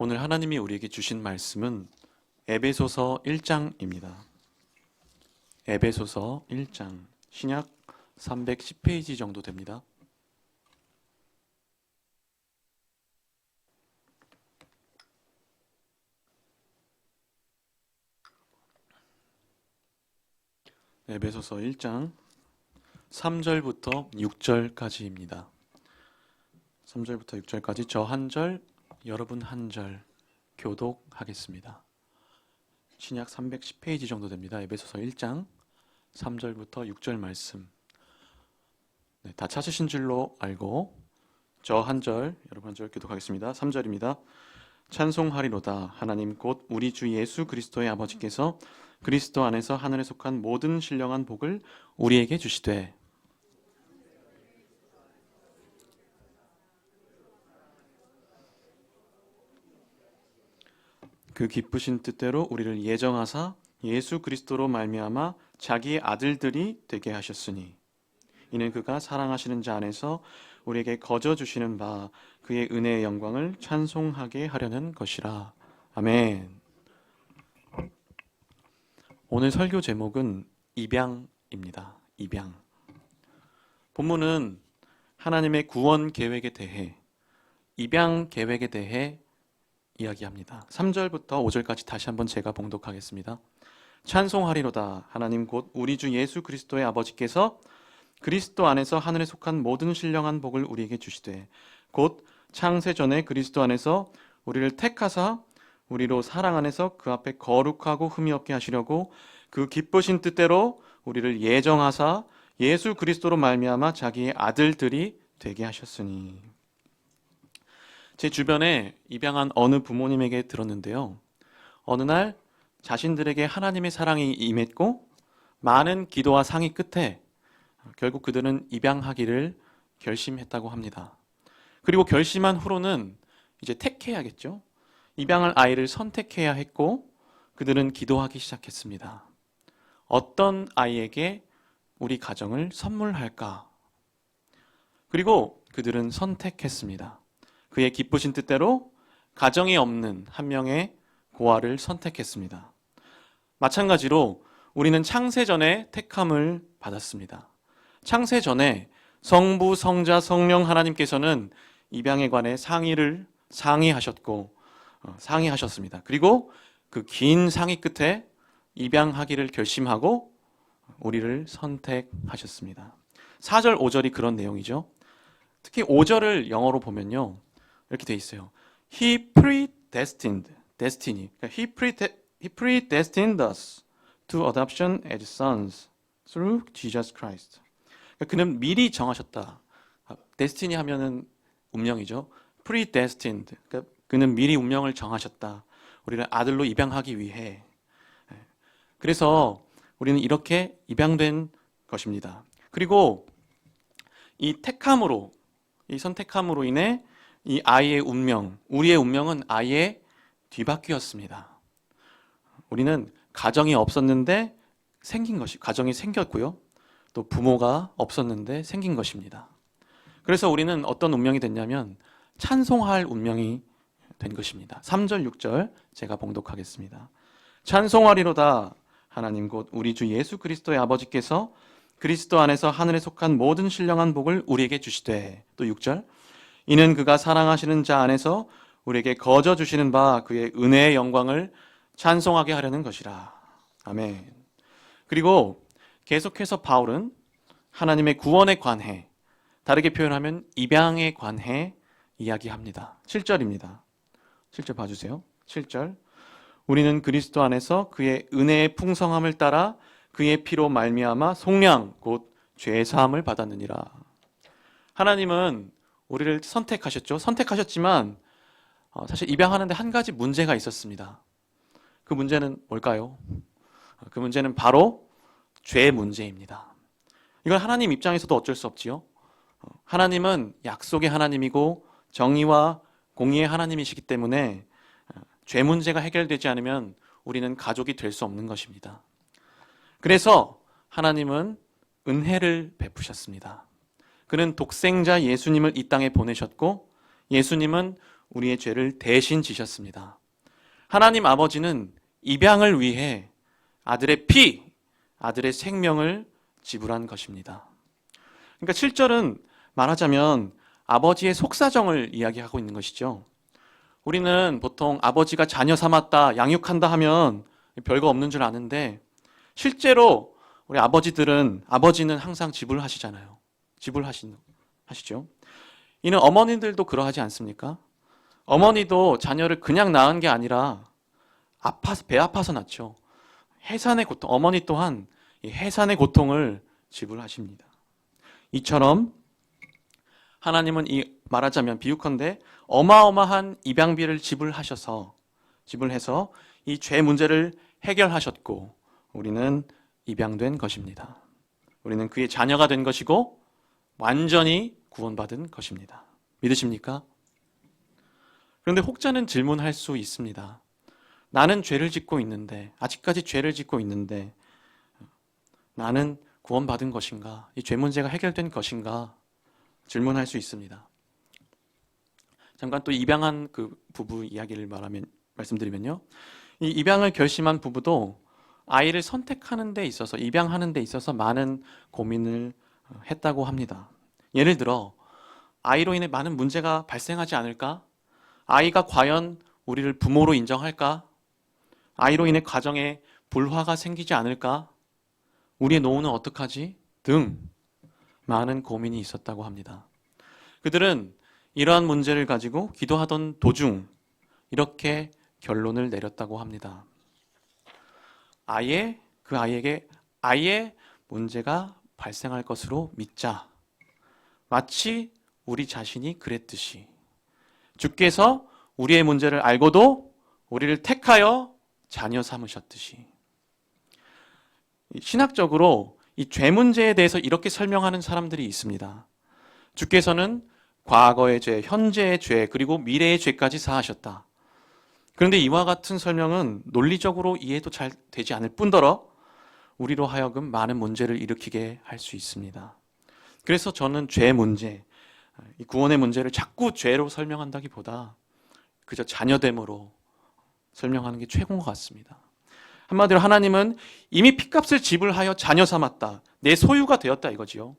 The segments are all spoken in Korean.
오늘 하나님이 우리에게 주신 말씀은 에베소서 1장입니다. 에베소서 1장, 신약 310페이지 정도 됩니다. 에베소서 1장 3절부터 6절까지입니다. 3절부터 6절까지 저 한 절, 여러분 한 절 교독하겠습니다. 신약 310페이지 정도 됩니다. 에베소서 1장 3절부터 6절 말씀. 다 찾으신 줄로 알고 저 한 절, 여러분 한 절 교독하겠습니다. 3절입니다. 찬송하리로다. 하나님 곧 우리 주 예수 그리스도의 아버지께서 그리스도 안에서 하늘에 속한 모든 신령한 복을 우리에게 주시되 그 기쁘신 뜻대로 우리를 예정하사 예수 그리스도로 말미암아 자기의 아들들이 되게 하셨으니 이는 그가 사랑하시는 자 안에서 우리에게 거저 주시는 바 그의 은혜의 영광을 찬송하게 하려는 것이라. 아멘. 오늘 설교 제목은 입양입니다. 입양. 본문은 하나님의 구원 계획에 대해, 입양 계획에 대해 이야기합니다. 3절부터 5절까지 다시 한번 제가 봉독하겠습니다. 찬송하리로다. 하나님 곧 우리 주 예수 그리스도의 아버지께서 그리스도 안에서 하늘에 속한 모든 신령한 복을 우리에게 주시되 곧 창세전에 그리스도 안에서 우리를 택하사 우리로 사랑 안에서 그 앞에 거룩하고 흠이 없게 하시려고 그 기쁘신 뜻대로 우리를 예정하사 예수 그리스도로 말미암아 자기의 아들들이 되게 하셨으니. 제 주변에 입양한 어느 부모님에게 들었는데요. 어느 날 자신들에게 하나님의 사랑이 임했고 많은 기도와 상의 끝에 결국 그들은 입양하기를 결심했다고 합니다. 그리고 결심한 후로는 이제 택해야겠죠. 입양할 아이를 선택해야 했고 그들은 기도하기 시작했습니다. 어떤 아이에게 우리 가정을 선물할까? 그리고 그들은 선택했습니다. 그의 기쁘신 뜻대로 가정이 없는 한 명의 고아를 선택했습니다. 마찬가지로 우리는 창세전에 택함을 받았습니다. 창세전에 성부, 성자, 성령 하나님께서는 입양에 관해 상의하셨습니다. 그리고 그 긴 상의 끝에 입양하기를 결심하고 우리를 선택하셨습니다. 4절, 5절이 그런 내용이죠. 특히 5절을 영어로 보면요. 이렇게 돼 있어요. He predestined, destiny. He predestined us to adoption as sons through Jesus Christ. 그는 미리 정하셨다. destiny 하면은 운명이죠. predestined. 그는 미리 운명을 정하셨다. 우리를 아들로 입양하기 위해. 그래서 우리는 이렇게 입양된 것입니다. 그리고 이 택함으로, 이 선택함으로 인해 이 아이의 운명, 우리의 운명은 아예 뒤바뀌었습니다. 우리는 가정이 없었는데 가정이 생겼고요. 또 부모가 없었는데 생긴 것입니다. 그래서 우리는 어떤 운명이 됐냐면 찬송할 운명이 된 것입니다. 3절, 6절 제가 봉독하겠습니다. 찬송하리로다. 하나님 곧 우리 주 예수 그리스도의 아버지께서 그리스도 안에서 하늘에 속한 모든 신령한 복을 우리에게 주시되. 또 6절. 이는 그가 사랑하시는 자 안에서 우리에게 거저 주시는 바 그의 은혜의 영광을 찬송하게 하려는 것이라. 아멘. 그리고 계속해서 바울은 하나님의 구원에 관해, 다르게 표현하면 입양에 관해 이야기합니다. 7절입니다. 7절 봐주세요. 7절. 우리는 그리스도 안에서 그의 은혜의 풍성함을 따라 그의 피로 말미암아 속량 곧 죄사함을 받았느니라. 하나님은 우리를 선택하셨죠. 선택하셨지만 사실 입양하는데 한 가지 문제가 있었습니다. 그 문제는 뭘까요? 그 문제는 바로 죄 문제입니다. 이건 하나님 입장에서도 어쩔 수 없지요. 하나님은 약속의 하나님이고 정의와 공의의 하나님이시기 때문에 죄 문제가 해결되지 않으면 우리는 가족이 될 수 없는 것입니다. 그래서 하나님은 은혜를 베푸셨습니다. 그는 독생자 예수님을 이 땅에 보내셨고 예수님은 우리의 죄를 대신 지셨습니다. 하나님 아버지는 입양을 위해 아들의 피, 아들의 생명을 지불한 것입니다. 그러니까 7절은 말하자면 아버지의 속사정을 이야기하고 있는 것이죠. 우리는 보통 아버지가 자녀 삼았다, 양육한다 하면 별거 없는 줄 아는데 실제로 우리 아버지는 항상 지불하시잖아요. 지불하시죠. 이는 어머니들도 그러하지 않습니까? 어머니도 자녀를 그냥 낳은 게 아니라 배 아파서 낳죠. 해산의 고통, 어머니 또한 이 해산의 고통을 지불하십니다. 이처럼 하나님은 말하자면 비유컨대 어마어마한 입양비를 지불해서 이 죄 문제를 해결하셨고 우리는 입양된 것입니다. 우리는 그의 자녀가 된 것이고 완전히 구원받은 것입니다. 믿으십니까? 그런데 혹자는 질문할 수 있습니다. 나는 아직까지 죄를 짓고 있는데 나는 구원받은 것인가? 이 죄 문제가 해결된 것인가? 질문할 수 있습니다. 잠깐 또 입양한 그 부부 이야기를 말씀드리면요. 이 입양을 결심한 부부도 아이를 선택하는 데 있어서, 입양하는 데 있어서 많은 고민을 했다고 합니다. 예를 들어 아이로 인해 많은 문제가 발생하지 않을까? 아이가 과연 우리를 부모로 인정할까? 아이로 인해 가정에 불화가 생기지 않을까? 우리의 노후는 어떡하지? 등 많은 고민이 있었다고 합니다. 그들은 이러한 문제를 가지고 기도하던 도중 이렇게 결론을 내렸다고 합니다. 그 아이에게 문제가 발생할 것으로 믿자. 마치 우리 자신이 그랬듯이 주께서 우리의 문제를 알고도 우리를 택하여 자녀 삼으셨듯이. 신학적으로 이 죄 문제에 대해서 이렇게 설명하는 사람들이 있습니다. 주께서는 과거의 죄, 현재의 죄, 그리고 미래의 죄까지 사하셨다. 그런데 이와 같은 설명은 논리적으로 이해도 잘 되지 않을 뿐더러 우리로 하여금 많은 문제를 일으키게 할 수 있습니다. 그래서 저는 죄 문제, 이 구원의 문제를 자꾸 죄로 설명한다기보다 그저 자녀됨으로 설명하는 게 최고인 것 같습니다. 한마디로 하나님은 이미 핏값을 지불하여 자녀 삼았다. 내 소유가 되었다 이거지요.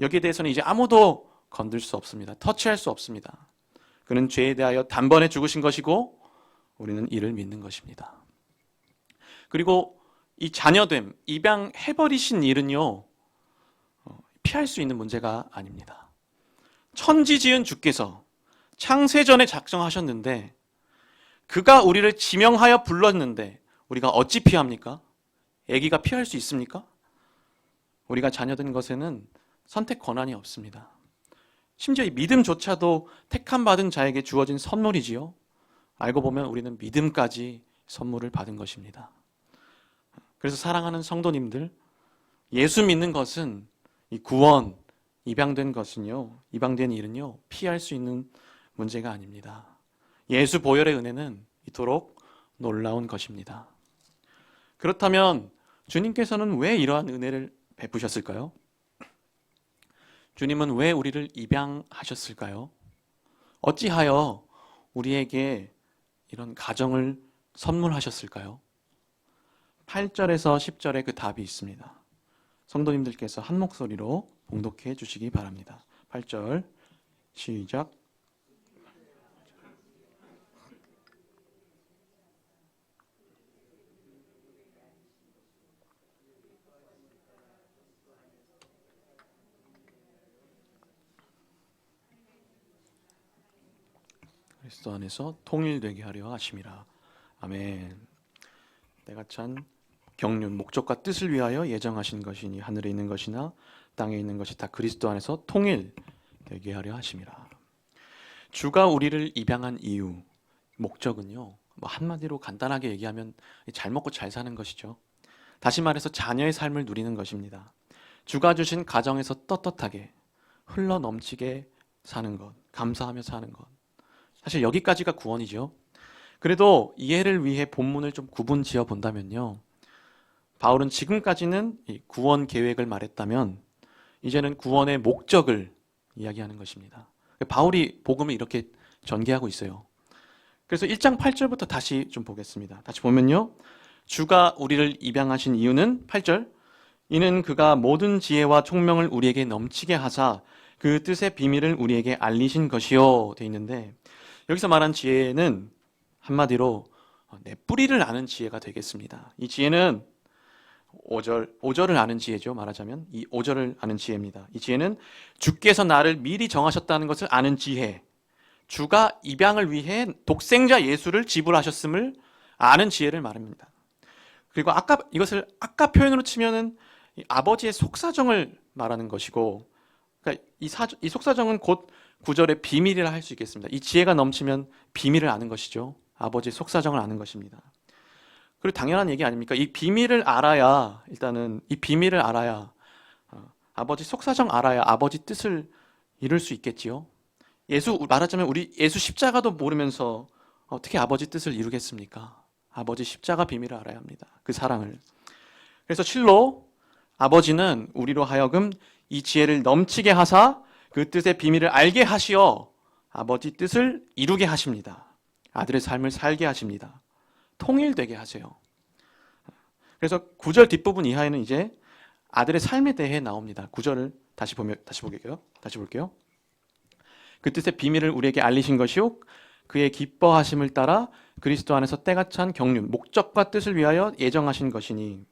여기에 대해서는 이제 아무도 건들 수 없습니다. 터치할 수 없습니다. 그는 죄에 대하여 단번에 죽으신 것이고 우리는 이를 믿는 것입니다. 그리고 이 자녀됨, 입양해버리신 일은요, 피할 수 있는 문제가 아닙니다. 천지 지은 주께서 창세전에 작정하셨는데 그가 우리를 지명하여 불렀는데 우리가 어찌 피합니까? 아기가 피할 수 있습니까? 우리가 자녀된 것에는 선택 권한이 없습니다. 심지어 이 믿음조차도 택함 받은 자에게 주어진 선물이지요. 알고 보면 우리는 믿음까지 선물을 받은 것입니다. 그래서 사랑하는 성도님들, 예수 믿는 것은 이 구원, 입양된 일은요, 피할 수 있는 문제가 아닙니다. 예수 보혈의 은혜는 이토록 놀라운 것입니다. 그렇다면 주님께서는 왜 이러한 은혜를 베푸셨을까요? 주님은 왜 우리를 입양하셨을까요? 어찌하여 우리에게 이런 가정을 선물하셨을까요? 8절에서 10절에 그 답이 있습니다. 성도님들께서 한 목소리로 봉독해 주시기 바랍니다. 8절 시작. 그리스도 안에서 통일되게 하려 하심이라. 아멘. 때가 찬 경륜, 목적과 뜻을 위하여 예정하신 것이니 하늘에 있는 것이나 땅에 있는 것이 다 그리스도 안에서 통일되게 하려 하심이라. 주가 우리를 입양한 이유, 목적은요, 한마디로 간단하게 얘기하면 잘 먹고 잘 사는 것이죠. 다시 말해서 자녀의 삶을 누리는 것입니다. 주가 주신 가정에서 떳떳하게 흘러 넘치게 사는 것, 감사하며 사는 것. 사실 여기까지가 구원이죠. 그래도 이해를 위해 본문을 좀 구분 지어 본다면요, 바울은 지금까지는 이 구원 계획을 말했다면 이제는 구원의 목적을 이야기하는 것입니다. 바울이 복음을 이렇게 전개하고 있어요. 그래서 1장 8절부터 다시 좀 보겠습니다. 다시 보면요. 주가 우리를 입양하신 이유는 8절. 이는 그가 모든 지혜와 총명을 우리에게 넘치게 하사 그 뜻의 비밀을 우리에게 알리신 것이요 돼 있는데, 여기서 말한 지혜는 한마디로 내 뿌리를 아는 지혜가 되겠습니다. 이 지혜는 5절을 아는 지혜죠. 말하자면 이 5절을 아는 지혜입니다. 이 지혜는 주께서 나를 미리 정하셨다는 것을 아는 지혜, 주가 입양을 위해 독생자 예수를 지불하셨음을 아는 지혜를 말합니다. 그리고 이것을 아까 표현으로 치면은 이 아버지의 속사정을 말하는 것이고, 그러니까 이 속사정은 곧 9절의 비밀이라 할 수 있겠습니다. 이 지혜가 넘치면 비밀을 아는 것이죠. 아버지의 속사정을 아는 것입니다. 그리고 당연한 얘기 아닙니까? 이 비밀을 알아야, 일단은 이 비밀을 알아야, 아버지 속사정 알아야 아버지 뜻을 이룰 수 있겠지요. 말하자면 우리 예수 십자가도 모르면서 어떻게 아버지 뜻을 이루겠습니까? 아버지 십자가 비밀을 알아야 합니다. 그 사랑을. 그래서 실로 아버지는 우리로 하여금 이 지혜를 넘치게 하사 그 뜻의 비밀을 알게 하시어 아버지 뜻을 이루게 하십니다. 아들의 삶을 살게 하십니다. 통일되게 하세요. 그래서 9절 뒷부분 이하에는 이제 아들의 삶에 대해 나옵니다. 9절을 다시 볼게요. 그 뜻의 비밀을 우리에게 알리신 것이요 그의 기뻐하심을 따라 그리스도 안에서 때가 찬 경륜, 목적과 뜻을 위하여 예정하신 것이니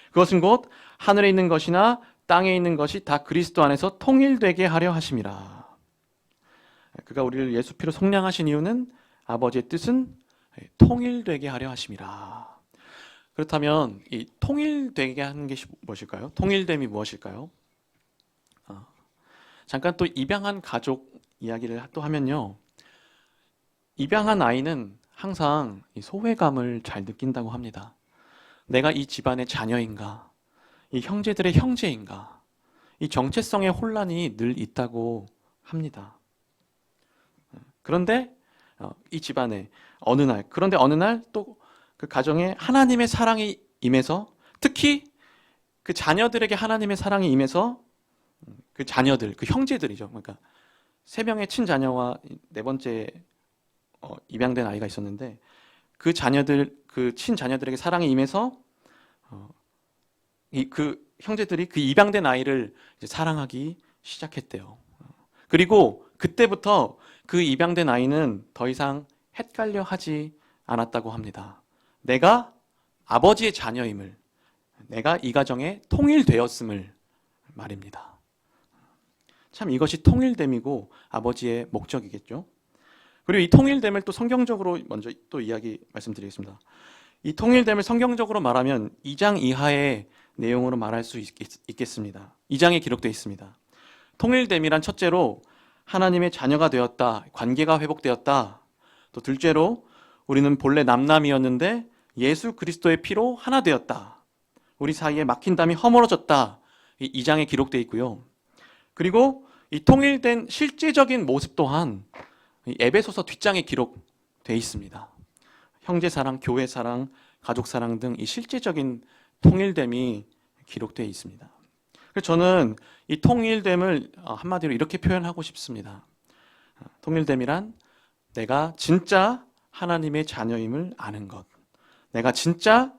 그것은 곧 하늘에 있는 것이나 땅에 있는 것이 다 그리스도 안에서 통일되게 하려 하심이라. 그가 우리를 예수 피로 속량하신 이유는 아버지의 뜻은 통일되게 하려 하심이라. 그렇다면 이 통일되게 하는 게 무엇일까요? 통일됨이 무엇일까요? 잠깐 또 입양한 가족 이야기를 또 하면요. 입양한 아이는 항상 이 소외감을 잘 느낀다고 합니다. 내가 이 집안의 자녀인가? 이 형제들의 형제인가? 이 정체성의 혼란이 늘 있다고 합니다. 그런데 이 집안에 어느 날 또 그 가정에 하나님의 사랑이 임해서, 특히 그 자녀들에게 하나님의 사랑이 임해서 그 자녀들, 그 형제들이죠. 그러니까 3명의 친자녀와 4번째 입양된 아이가 있었는데, 그 자녀들, 그 친자녀들에게 사랑이 임해서 그 형제들이 그 입양된 아이를 이제 사랑하기 시작했대요. 그리고 그때부터 그 입양된 아이는 더 이상 헷갈려 하지 않았다고 합니다. 내가 아버지의 자녀임을, 내가 이 가정에 통일되었음을 말입니다. 참 이것이 통일됨이고 아버지의 목적이겠죠. 그리고 이 통일됨을 또 성경적으로 먼저 또 말씀드리겠습니다. 이 통일됨을 성경적으로 말하면 2장 이하의 내용으로 말할 수 있겠습니다. 2장에 기록되어 있습니다. 통일됨이란 첫째로 하나님의 자녀가 되었다, 관계가 회복되었다. 또 둘째로 우리는 본래 남남이었는데 예수 그리스도의 피로 하나 되었다. 우리 사이에 막힌 담이 허물어졌다. 이 2장에 기록되어 있고요. 그리고 이 통일된 실제적인 모습 또한 에베소서 뒷장에 기록되어 있습니다. 형제 사랑, 교회 사랑, 가족 사랑 등 이 실제적인 통일됨이 기록되어 있습니다. 그래서 저는 이 통일됨을 한마디로 이렇게 표현하고 싶습니다. 통일됨이란 내가 진짜 하나님의 자녀임을 아는 것, 내가 진짜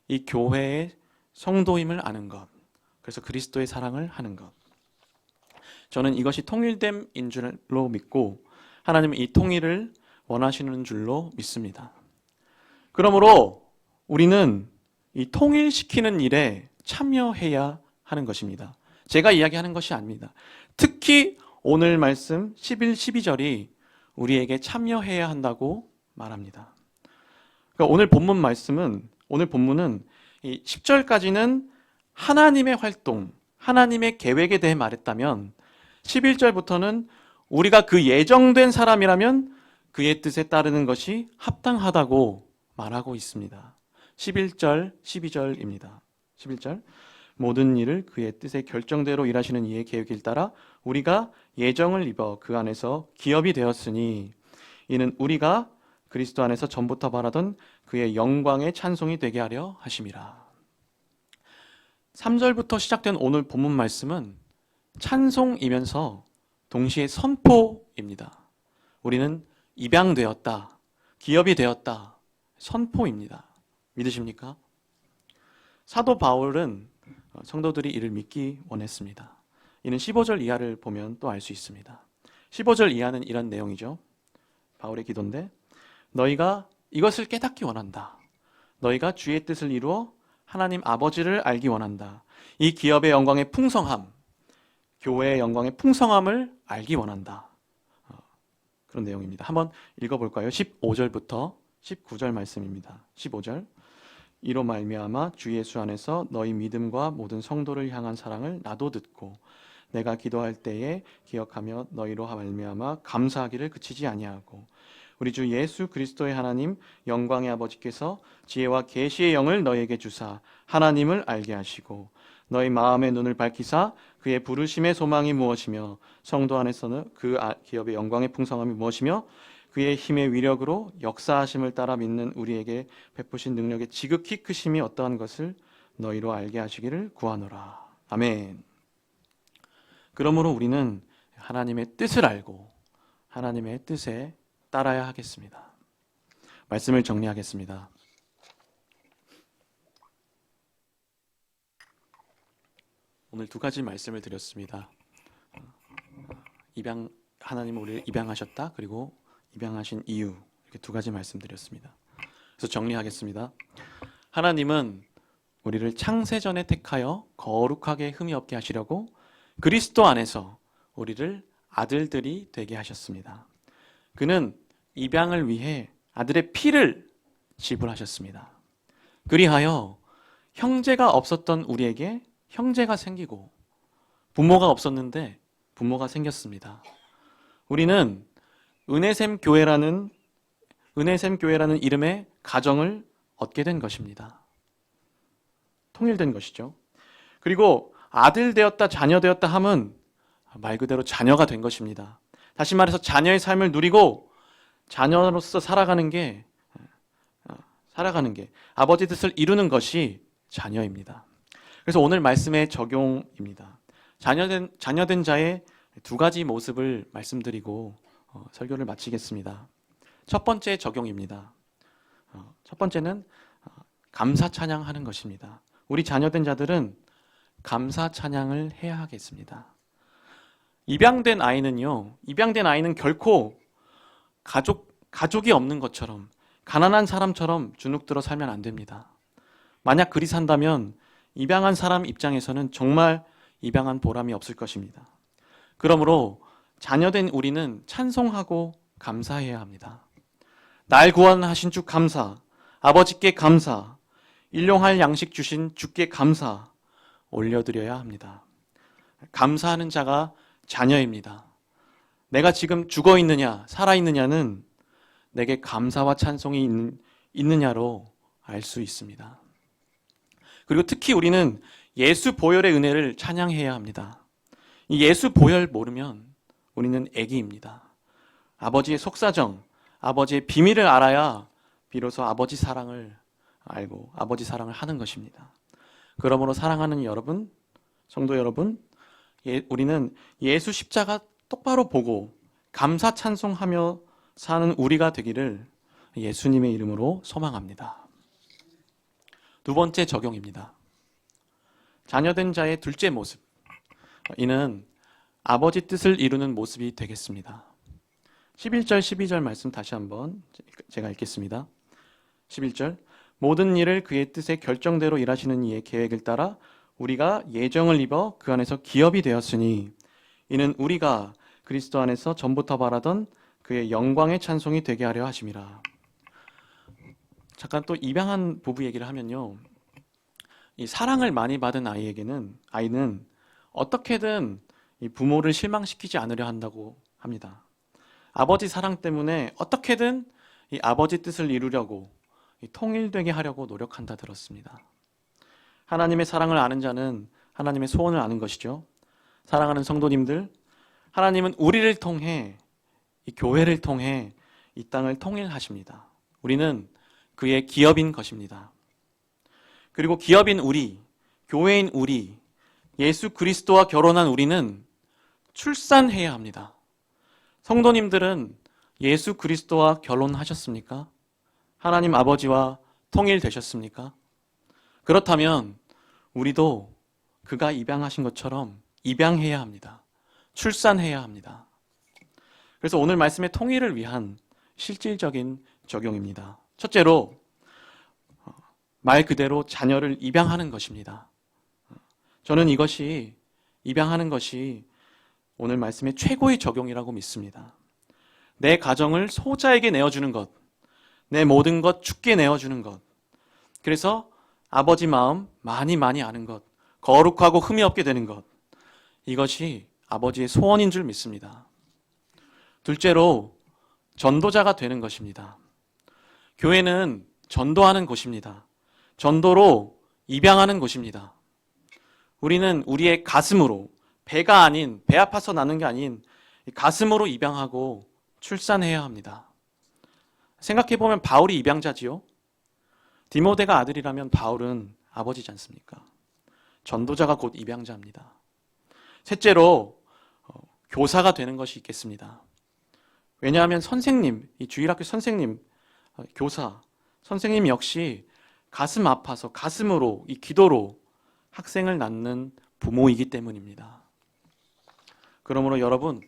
이 교회의 성도임을 아는 것, 그래서 그리스도의 사랑을 하는 것. 저는 이것이 통일됨인 줄로 믿고 하나님은 이 통일을 원하시는 줄로 믿습니다. 그러므로 우리는 이 통일시키는 일에 참여해야 하는 것입니다. 제가 이야기하는 것이 아닙니다. 특히 오늘 말씀 11, 12절이 우리에게 참여해야 한다고 말합니다. 그러니까 오늘 본문은 이 10절까지는 하나님의 활동, 하나님의 계획에 대해 말했다면 11절부터는 우리가 그 예정된 사람이라면 그의 뜻에 따르는 것이 합당하다고 말하고 있습니다. 11절, 12절입니다. 11절, 모든 일을 그의 뜻의 결정대로 일하시는 이의 계획을 따라 우리가 예정을 입어 그 안에서 기업이 되었으니 이는 우리가 그리스도 안에서 전부터 바라던 그의 영광의 찬송이 되게 하려 하심이라. 3절부터 시작된 오늘 본문 말씀은 찬송이면서 동시에 선포입니다. 우리는 입양되었다, 기업이 되었다, 선포입니다. 믿으십니까? 사도 바울은 성도들이 이를 믿기 원했습니다. 이는 15절 이하를 보면 또 알 수 있습니다. 15절 이하는 이런 내용이죠. 바울의 기도인데, 너희가 이것을 깨닫기 원한다. 너희가 주의 뜻을 이루어 하나님 아버지를 알기 원한다. 이 기업의 영광의 풍성함, 교회의 영광의 풍성함을 알기 원한다. 그런 내용입니다. 한번 읽어볼까요? 15절부터 19절 말씀입니다. 15절. 이로 말미암아 주 예수 안에서 너희 믿음과 모든 성도를 향한 사랑을 나도 듣고 내가 기도할 때에 기억하며 너희로 말미암아 감사하기를 그치지 아니하고 우리 주 예수 그리스도의 하나님 영광의 아버지께서 지혜와 계시의 영을 너희에게 주사 하나님을 알게 하시고 너희 마음의 눈을 밝히사 그의 부르심의 소망이 무엇이며 성도 안에서는 그 기업의 영광의 풍성함이 무엇이며 그의 힘의 위력으로 역사하심을 따라 믿는 우리에게 베푸신 능력의 지극히 크심이 어떠한 것을 너희로 알게 하시기를 구하노라. 아멘. 그러므로 우리는 하나님의 뜻을 알고 하나님의 뜻에 따라야 하겠습니다. 말씀을 정리하겠습니다. 오늘 두 가지 말씀을 드렸습니다. 하나님은 우리를 입양하셨다. 그리고 입양하신 이유, 이렇게 두 가지 말씀드렸습니다. 그래서 정리하겠습니다. 하나님은 우리를 창세전에 택하여 거룩하게 흠이 없게 하시려고 그리스도 안에서 우리를 아들들이 되게 하셨습니다. 그는 입양을 위해 아들의 피를 지불하셨습니다. 그리하여 형제가 없었던 우리에게 형제가 생기고 부모가 없었는데 부모가 생겼습니다. 우리는 은혜샘 교회라는 이름의 가정을 얻게 된 것입니다. 통일된 것이죠. 그리고 아들 되었다, 자녀 되었다 함은 말 그대로 자녀가 된 것입니다. 다시 말해서 자녀의 삶을 누리고 자녀로서 살아가는 게 아버지 뜻을 이루는 것이 자녀입니다. 그래서 오늘 말씀의 적용입니다. 자녀된 자의 두 가지 모습을 말씀드리고 설교를 마치겠습니다. 첫 번째 적용입니다. 첫 번째는 감사 찬양하는 것입니다. 우리 자녀된 자들은 감사 찬양을 해야 하겠습니다. 입양된 아이는 결코 가족이 없는 것처럼 가난한 사람처럼 주눅들어 살면 안 됩니다. 만약 그리 산다면 입양한 사람 입장에서는 정말 입양한 보람이 없을 것입니다. 그러므로 자녀된 우리는 찬송하고 감사해야 합니다. 날 구원하신 주 감사, 아버지께 감사, 일용할 양식 주신 주께 감사 올려드려야 합니다. 감사하는 자가 자녀입니다. 내가 지금 죽어 있느냐, 살아 있느냐는 내게 감사와 찬송이 있느냐로 알 수 있습니다. 그리고 특히 우리는 예수 보혈의 은혜를 찬양해야 합니다. 이 예수 보혈 모르면 우리는 애기입니다. 아버지의 속사정, 아버지의 비밀을 알아야 비로소 아버지 사랑을 알고 아버지 사랑을 하는 것입니다. 그러므로 사랑하는 여러분, 성도 여러분, 우리는 예수 십자가 똑바로 보고 감사 찬송하며 사는 우리가 되기를 예수님의 이름으로 소망합니다. 두 번째 적용입니다. 자녀된 자의 둘째 모습. 이는 아버지 뜻을 이루는 모습이 되겠습니다. 11절, 12절 말씀 다시 한번 제가 읽겠습니다. 11절. 모든 일을 그의 뜻의 결정대로 일하시는 이의 계획을 따라 우리가 예정을 입어 그 안에서 기업이 되었으니 이는 우리가 그리스도 안에서 전부터 바라던 그의 영광의 찬송이 되게 하려 하심이라. 잠깐 또 입양한 부부 얘기를 하면요. 이 사랑을 많이 받은 아이는 어떻게든 이 부모를 실망시키지 않으려 한다고 합니다. 아버지 사랑 때문에 어떻게든 이 아버지 뜻을 이루려고 통일되게 하려고 노력한다 들었습니다. 하나님의 사랑을 아는 자는 하나님의 소원을 아는 것이죠. 사랑하는 성도님들, 하나님은 우리를 통해 이 교회를 통해 이 땅을 통일하십니다. 우리는 그의 기업인 것입니다. 그리고 기업인 우리, 교회인 우리, 예수 그리스도와 결혼한 우리는 출산해야 합니다. 성도님들은 예수 그리스도와 결혼하셨습니까? 하나님 아버지와 통일되셨습니까? 그렇다면 우리도 그가 입양하신 것처럼 입양해야 합니다. 출산해야 합니다. 그래서 오늘 말씀의 통일을 위한 실질적인 적용입니다. 첫째로 말 그대로 자녀를 입양하는 것입니다. 저는 이것이 입양하는 것이 오늘 말씀의 최고의 적용이라고 믿습니다. 내 가정을 소자에게 내어주는 것, 내 모든 것 주께 내어주는 것, 그래서 아버지 마음 많이 아는 것, 거룩하고 흠이 없게 되는 것, 이것이 아버지의 소원인 줄 믿습니다. 둘째로 전도자가 되는 것입니다. 교회는 전도하는 곳입니다. 전도로 입양하는 곳입니다. 우리는 우리의 가슴으로, 배가 아닌, 배 아파서 나는 게 아닌 가슴으로 입양하고 출산해야 합니다. 생각해보면 바울이 입양자지요. 디모데가 아들이라면 바울은 아버지지 않습니까? 전도자가 곧 입양자입니다. 셋째로 교사가 되는 것이 있겠습니다. 왜냐하면 선생님, 이 주일학교 선생님, 교사, 선생님 역시 가슴 아파서 가슴으로, 이 기도로 학생을 낳는 부모이기 때문입니다. 그러므로 여러분,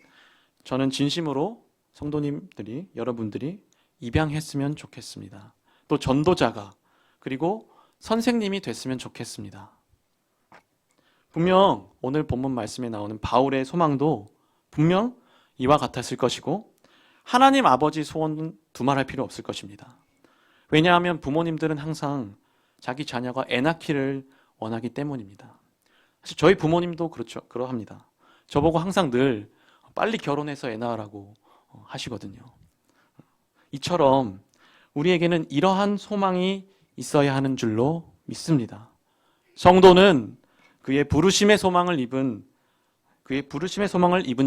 저는 진심으로 성도님들이, 여러분들이 입양했으면 좋겠습니다. 또 전도자가, 그리고 선생님이 됐으면 좋겠습니다. 분명 오늘 본문 말씀에 나오는 바울의 소망도 분명 이와 같았을 것이고 하나님 아버지 소원은 두말할 필요 없을 것입니다. 왜냐하면 부모님들은 항상 자기 자녀가 애 낳기를 원하기 때문입니다. 사실 저희 부모님도 그러합니다. 저보고 항상 늘 빨리 결혼해서 애 낳으라고 하시거든요. 이처럼 우리에게는 이러한 소망이 있어야 하는 줄로 믿습니다. 성도는 그의 부르심의 소망을 입은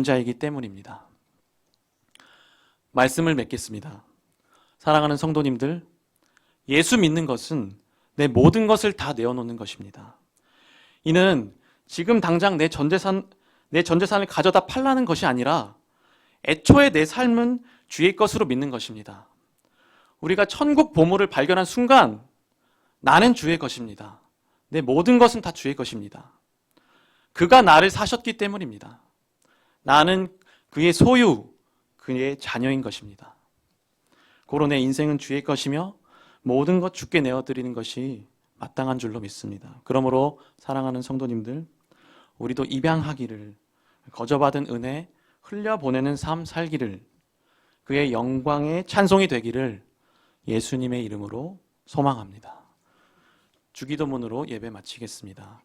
자이기 때문입니다. 말씀을 맺겠습니다. 사랑하는 성도님들, 예수 믿는 것은 내 모든 것을 다 내어놓는 것입니다. 이는 지금 당장 내 전재산을 가져다 팔라는 것이 아니라 애초에 내 삶은 주의 것으로 믿는 것입니다. 우리가 천국 보물을 발견한 순간 나는 주의 것입니다. 내 모든 것은 다 주의 것입니다. 그가 나를 사셨기 때문입니다. 나는 그의 소유, 그의 자녀인 것입니다. 고로 내 인생은 주의 것이며 모든 것 주께 내어드리는 것이 마땅한 줄로 믿습니다. 그러므로 사랑하는 성도님들, 우리도 입양하기를, 거저받은 은혜 흘려보내는 삶 살기를, 그의 영광의 찬송이 되기를 예수님의 이름으로 소망합니다. 주기도문으로 예배 마치겠습니다.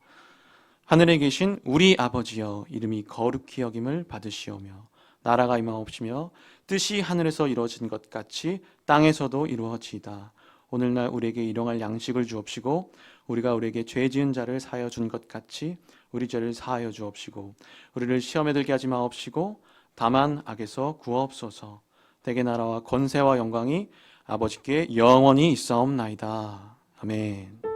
하늘에 계신 우리 아버지여, 이름이 거룩히 여김을 받으시오며 나라가 임하옵시며 뜻이 하늘에서 이루어진 것 같이 땅에서도 이루어지이다. 오늘날 우리에게 일용할 양식을 주옵시고 우리가 우리에게 죄 지은 자를 사하여 준 것 같이 우리 죄를 사하여 주옵시고 우리를 시험에 들게 하지 마옵시고 다만 악에서 구하옵소서. 대개 나라와 권세와 영광이 아버지께 영원히 있사옵나이다. 아멘.